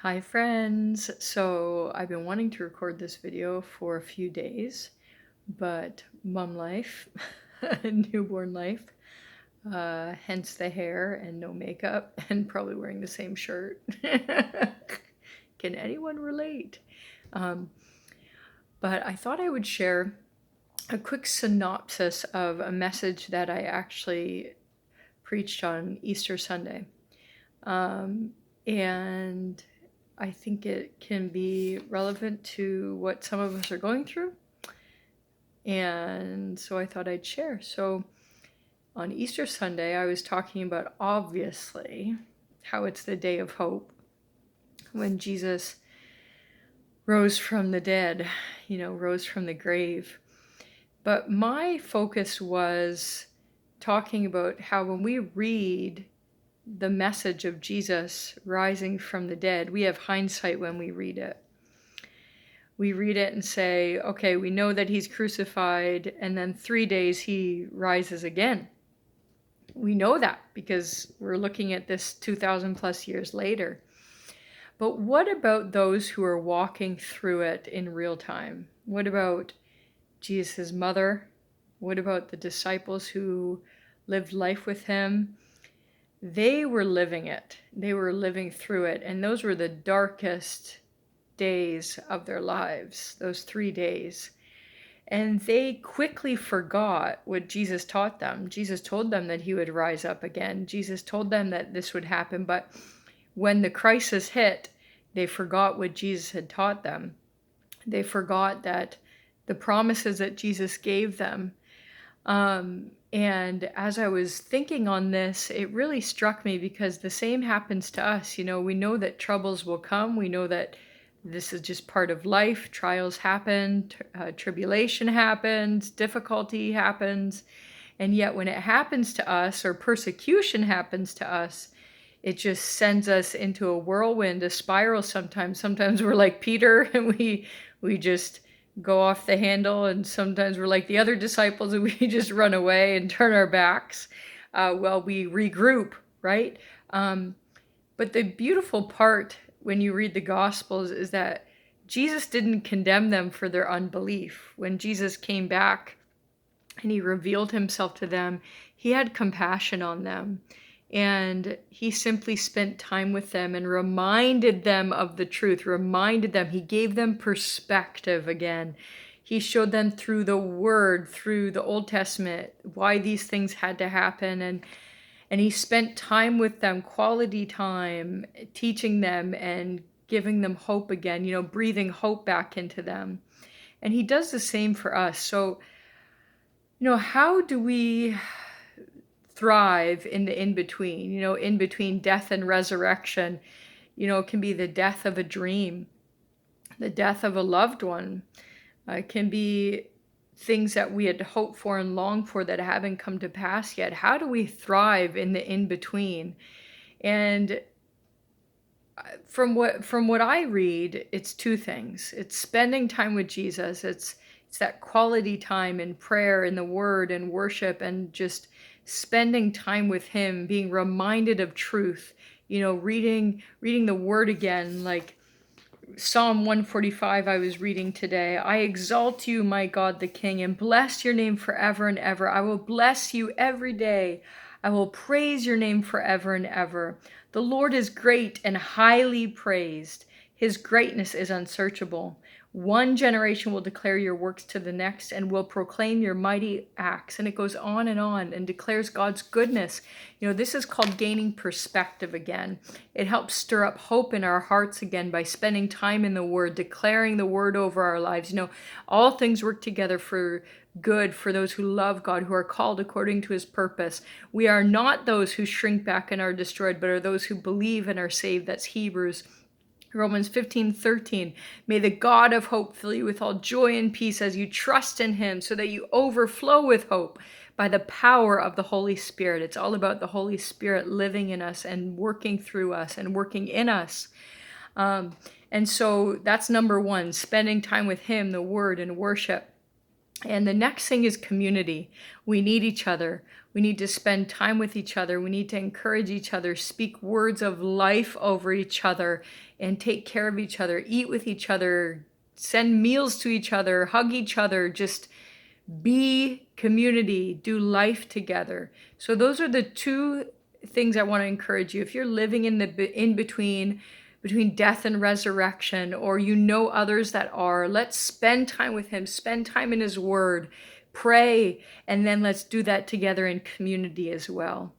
Hi friends! So I've been wanting to record this video for a few days, but mom life, newborn life, hence the hair and no makeup and probably wearing the same shirt. Can anyone relate? Um, but I thought I would share a quick synopsis of a message that I actually preached on Easter Sunday. And I think it can be relevant to what some of us are going through. And so I thought I'd share. So on Easter Sunday, I was talking about obviously how it's the day of hope when Jesus rose from the dead, rose from the grave. But my focus was talking about how when we read the message of Jesus rising from the dead, we have hindsight when we read it. We read it and say, okay, we know that he's crucified, and then 3 days he rises again. We know that because we're looking at this 2,000 plus years later. But what about those who are walking through it in real time? What about Jesus' mother? What about the disciples who lived life with him? They were living it. They were living through it. And those were the darkest days of their lives, those 3 days. And they quickly forgot what Jesus taught them. Jesus told them that he would rise up again. Jesus told them that this would happen. But when the crisis hit, they forgot what Jesus had taught them. They forgot that the promises that Jesus gave them. And as I was thinking on this, it really struck me because the same happens to us. We know that troubles will come. We know that this is just part of life. Trials happen, tribulation happens, difficulty happens. And yet when it happens to us or persecution happens to us, it just sends us into a whirlwind, a spiral sometimes. Sometimes we're like Peter and we just go off the handle, and sometimes we're like the other disciples and we just run away and turn our backs. We regroup, right? But the beautiful part when you read the Gospels is that Jesus didn't condemn them for their unbelief. When Jesus came back and he revealed himself to them, he had compassion on them. And he simply spent time with them and reminded them of the truth, reminded them. He gave them perspective again. He showed them through the Word, through the Old Testament, why these things had to happen. And he spent time with them, quality time, teaching them and giving them hope again, breathing hope back into them. And he does the same for us. So, how do we thrive in the in-between, in between death and resurrection? It can be the death of a dream, the death of a loved one. It can be things that we had hoped for and longed for that haven't come to pass yet. How do we thrive in the in-between? And from what I read, it's two things. It's spending time with Jesus. It's that quality time in prayer, in the Word and worship, and just spending time with him, being reminded of truth, reading the Word again, like Psalm 145 I was reading today. I exalt you, my God the King, and bless your name forever and ever. I will bless you every day. I will praise your name forever and ever. The Lord is great and highly praised. His greatness is unsearchable. One generation will declare your works to the next and will proclaim your mighty acts. And it goes on and declares God's goodness. This is called gaining perspective again. It helps stir up hope in our hearts again by spending time in the Word, declaring the Word over our lives. All things work together for good for those who love God, who are called according to his purpose. We are not those who shrink back and are destroyed, but are those who believe and are saved. That's Hebrews. Romans 15:13. May the God of hope fill you with all joy and peace as you trust in him, so that you overflow with hope by the power of the Holy Spirit. It's all about the Holy Spirit living in us and working through us and working in us. And so that's number one, spending time with him, the Word and worship. And the next thing is community. We need each other. We need to spend time with each other. We need to encourage each other, speak words of life over each other, and take care of each other, eat with each other, send meals to each other, hug each other, just be community, do life together. So those are the two things I want to encourage you. If you're living in the in between death and resurrection, or you know others that are, let's spend time with him, spend time in his word, pray, and then let's do that together in community as well.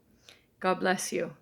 God bless you.